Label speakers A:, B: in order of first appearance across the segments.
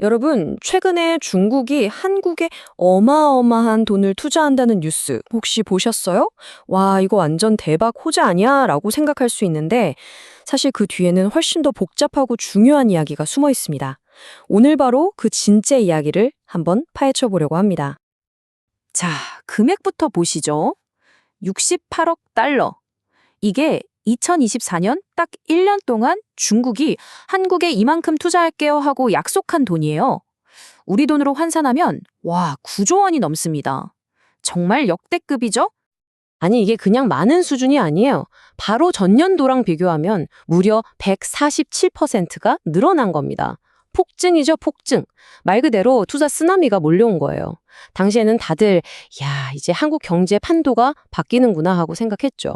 A: 여러분, 최근에 중국이 한국에 어마어마한 돈을 투자한다는 뉴스 혹시 보셨어요? 와, 이거 완전 대박 호재 아니야? 라고 생각할 수 있는데 사실 그 뒤에는 훨씬 더 복잡하고 중요한 이야기가 숨어 있습니다. 오늘 바로 그 진짜 이야기를 한번 파헤쳐 보려고 합니다. 자, 금액부터 보시죠. 68억 달러. 이게 2024년 딱 1년 동안 중국이 한국에 이만큼 투자할게요 하고 약속한 돈이에요. 우리 돈으로 환산하면 와, 9조 원이 넘습니다. 정말 역대급이죠? 아니, 이게 그냥 많은 수준이 아니에요. 바로 전년도랑 비교하면 무려 147%가 늘어난 겁니다. 폭증이죠, 폭증. 말 그대로 투자 쓰나미가 몰려온 거예요. 당시에는 다들 야, 이제 한국 경제 판도가 바뀌는구나 하고 생각했죠.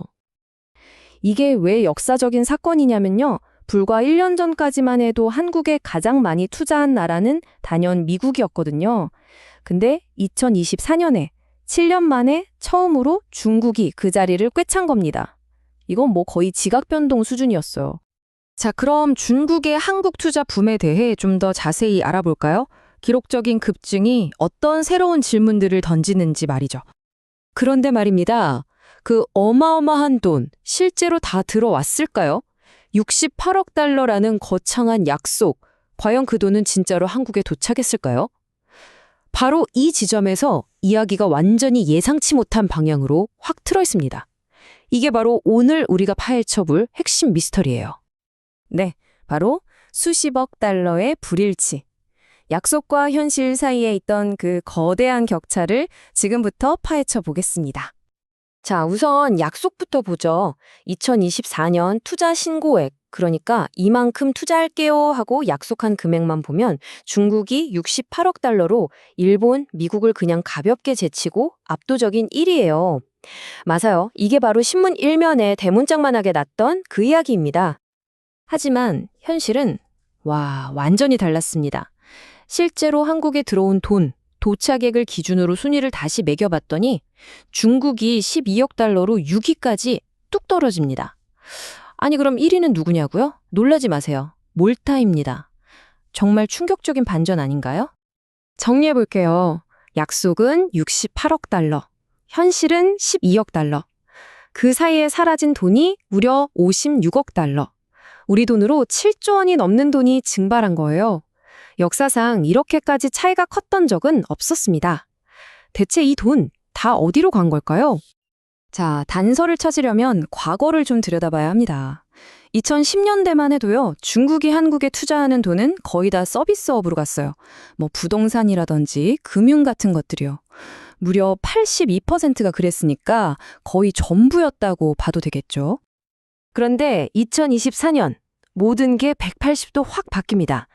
A: 이게 왜 역사적인 사건이냐면요. 불과 1년 전까지만 해도 한국에 가장 많이 투자한 나라는 단연 미국이었거든요. 근데 2024년에 7년 만에 처음으로 중국이 그 자리를 꿰찬 겁니다. 이건 뭐 거의 지각 변동 수준이었어요. 자, 그럼 중국의 한국 투자 붐에 대해 좀 더 자세히 알아볼까요? 기록적인 급증이 어떤 새로운 질문들을 던지는지 말이죠. 그런데 말입니다. 그 어마어마한 돈 실제로 다 들어왔을까요? 68억 달러라는 거창한 약속, 과연 그 돈은 진짜로 한국에 도착했을까요? 바로 이 지점에서 이야기가 완전히 예상치 못한 방향으로 확 틀어 있습니다. 이게 바로 오늘 우리가 파헤쳐볼 핵심 미스터리예요. 네, 바로 수십억 달러의 불일치. 약속과 현실 사이에 있던 그 거대한 격차를 지금부터 파헤쳐 보겠습니다. 자, 우선 약속부터 보죠. 2024년 투자 신고액, 그러니까 이만큼 투자할게요 하고 약속한 금액만 보면 중국이 68억 달러로 일본, 미국을 그냥 가볍게 제치고 압도적인 1위예요. 맞아요. 이게 바로 신문 일면에 대문짝만하게 났던 그 이야기입니다. 하지만 현실은 완전히 달랐습니다. 실제로 한국에 들어온 돈, 도착액을 기준으로 순위를 다시 매겨봤더니 중국이 12억 달러로 6위까지 뚝 떨어집니다. 아니 그럼 1위는 누구냐고요? 놀라지 마세요. 몰타입니다. 정말 충격적인 반전 아닌가요? 정리해볼게요. 약속은 68억 달러, 현실은 12억 달러. 그 사이에 사라진 돈이 무려 56억 달러. 우리 돈으로 7조 원이 넘는 돈이 증발한 거예요. 역사상 이렇게까지 차이가 컸던 적은 없었습니다. 대체 이 돈 다 어디로 간 걸까요? 자, 단서를 찾으려면 과거를 좀 들여다봐야 합니다. 2010년대만 해도요, 중국이 한국에 투자하는 돈은 거의 다 서비스업으로 갔어요. 뭐 부동산이라든지 금융 같은 것들이요. 무려 82%가 그랬으니까 거의 전부였다고 봐도 되겠죠. 그런데 2024년 모든 게 180도 확 바뀝니다.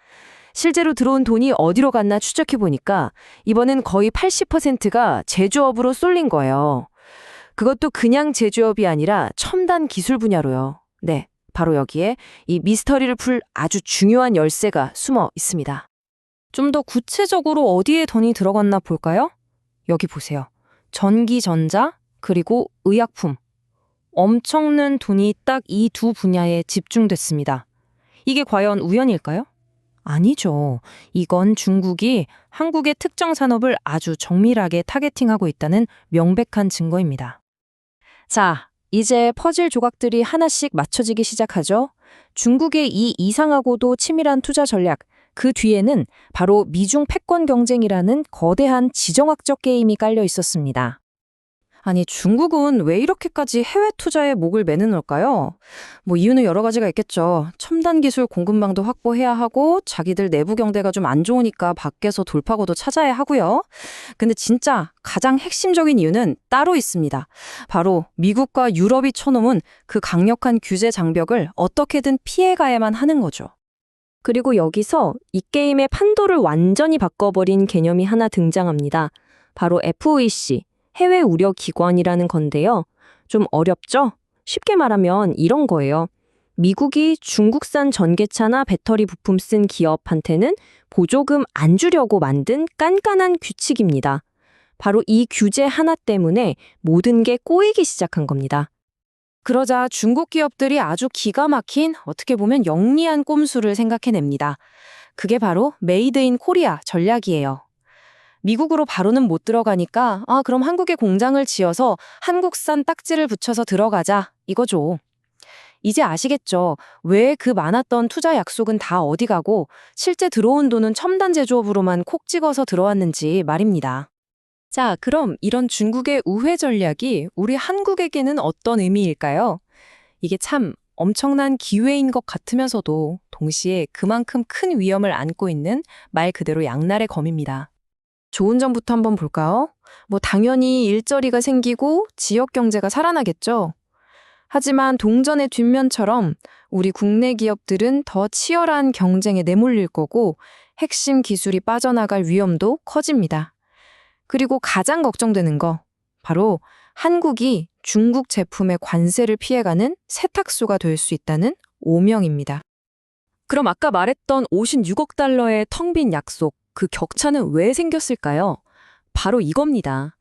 A: 실제로 들어온 돈이 어디로 갔나 추적해보니까 이번엔 거의 80%가 제조업으로 쏠린 거예요. 그것도 그냥 제조업이 아니라 첨단 기술 분야로요. 네, 바로 여기에 이 미스터리를 풀 아주 중요한 열쇠가 숨어 있습니다. 좀 더 구체적으로 어디에 돈이 들어갔나 볼까요? 여기 보세요. 전기, 전자, 그리고 의약품. 엄청난 돈이 딱 이 두 분야에 집중됐습니다. 이게 과연 우연일까요? 아니죠. 이건 중국이 한국의 특정 산업을 아주 정밀하게 타겟팅하고 있다는 명백한 증거입니다. 자, 이제 퍼즐 조각들이 하나씩 맞춰지기 시작하죠. 중국의 이 이상하고도 치밀한 투자 전략, 그 뒤에는 바로 미중 패권 경쟁이라는 거대한 지정학적 게임이 깔려 있었습니다. 아니, 중국은 왜 이렇게까지 해외 투자에 목을 매는 걸까요? 뭐 이유는 여러 가지가 있겠죠. 첨단 기술 공급망도 확보해야 하고 자기들 내부 경제가 좀 안 좋으니까 밖에서 돌파구도 찾아야 하고요. 근데 진짜 가장 핵심적인 이유는 따로 있습니다. 바로 미국과 유럽이 쳐놓은 그 강력한 규제 장벽을 어떻게든 피해가야만 하는 거죠. 그리고 여기서 이 게임의 판도를 완전히 바꿔버린 개념이 하나 등장합니다. 바로 FOEC. 해외 우려 기관이라는 건데요. 좀 어렵죠? 쉽게 말하면 이런 거예요. 미국이 중국산 전기차나 배터리 부품 쓴 기업한테는 보조금 안 주려고 만든 깐깐한 규칙입니다. 바로 이 규제 하나 때문에 모든 게 꼬이기 시작한 겁니다. 그러자 중국 기업들이 아주 기가 막힌 어떻게 보면 영리한 꼼수를 생각해냅니다. 그게 바로 메이드 인 코리아 전략이에요. 미국으로 바로는 못 들어가니까 그럼 한국에 공장을 지어서 한국산 딱지를 붙여서 들어가자 이거죠. 이제 아시겠죠? 왜 그 많았던 투자 약속은 다 어디 가고 실제 들어온 돈은 첨단 제조업으로만 콕 찍어서 들어왔는지 말입니다. 자, 그럼 이런 중국의 우회 전략이 우리 한국에게는 어떤 의미일까요? 이게 참 엄청난 기회인 것 같으면서도 동시에 그만큼 큰 위험을 안고 있는 말 그대로 양날의 검입니다. 좋은 점부터 한번 볼까요? 당연히 일자리가 생기고 지역 경제가 살아나겠죠. 하지만 동전의 뒷면처럼 우리 국내 기업들은 더 치열한 경쟁에 내몰릴 거고 핵심 기술이 빠져나갈 위험도 커집니다. 그리고 가장 걱정되는 거, 바로 한국이 중국 제품의 관세를 피해가는 세탁소가 될 수 있다는 오명입니다. 그럼 아까 말했던 56억 달러의 텅 빈 약속, 그 격차는 왜 생겼을까요? 바로 이겁니다.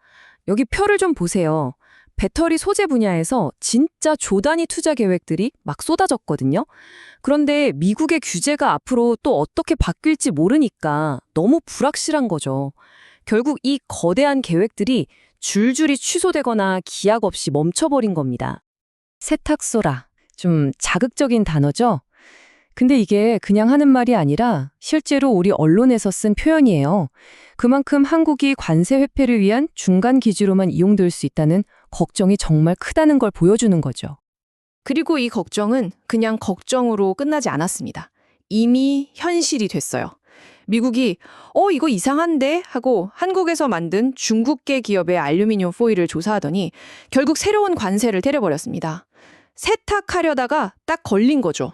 A: 여기 표를 좀 보세요. 배터리 소재 분야에서 진짜 조 단위 투자 계획들이 막 쏟아졌거든요. 그런데 미국의 규제가 앞으로 또 어떻게 바뀔지 모르니까 너무 불확실한 거죠. 결국 이 거대한 계획들이 줄줄이 취소되거나 기약 없이 멈춰버린 겁니다. 세탁소라. 좀 자극적인 단어죠? 근데 이게 그냥 하는 말이 아니라 실제로 우리 언론에서 쓴 표현이에요. 그만큼 한국이 관세 회피를 위한 중간 기지로만 이용될 수 있다는 걱정이 정말 크다는 걸 보여주는 거죠.
B: 그리고 이 걱정은 그냥 걱정으로 끝나지 않았습니다. 이미 현실이 됐어요. 미국이 이거 이상한데? 하고 한국에서 만든 중국계 기업의 알루미늄 포일을 조사하더니 결국 새로운 관세를 때려버렸습니다. 세탁하려다가 딱 걸린 거죠.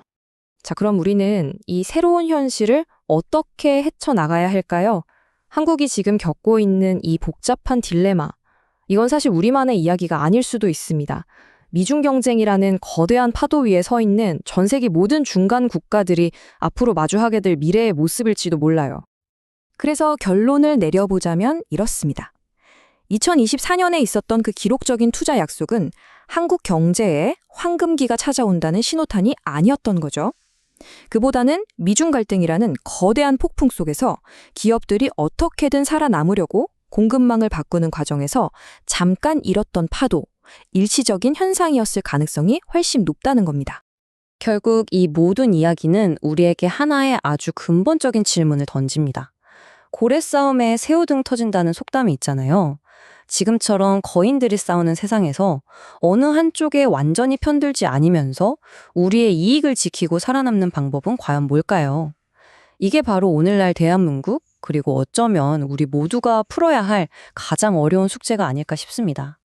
A: 자, 그럼 우리는 이 새로운 현실을 어떻게 헤쳐나가야 할까요? 한국이 지금 겪고 있는 이 복잡한 딜레마. 이건 사실 우리만의 이야기가 아닐 수도 있습니다. 미중 경쟁이라는 거대한 파도 위에 서 있는 전 세계 모든 중간 국가들이 앞으로 마주하게 될 미래의 모습일지도 몰라요. 그래서 결론을 내려보자면 이렇습니다. 2024년에 있었던 그 기록적인 투자 약속은 한국 경제에 황금기가 찾아온다는 신호탄이 아니었던 거죠. 그보다는 미중 갈등이라는 거대한 폭풍 속에서 기업들이 어떻게든 살아남으려고 공급망을 바꾸는 과정에서 잠깐 잃었던 파도, 일시적인 현상이었을 가능성이 훨씬 높다는 겁니다. 결국 이 모든 이야기는 우리에게 하나의 아주 근본적인 질문을 던집니다. 고래 싸움에 새우등 터진다는 속담이 있잖아요. 지금처럼 거인들이 싸우는 세상에서 어느 한쪽에 완전히 편들지 않으면서 우리의 이익을 지키고 살아남는 방법은 과연 뭘까요? 이게 바로 오늘날 대한민국, 그리고 어쩌면 우리 모두가 풀어야 할 가장 어려운 숙제가 아닐까 싶습니다.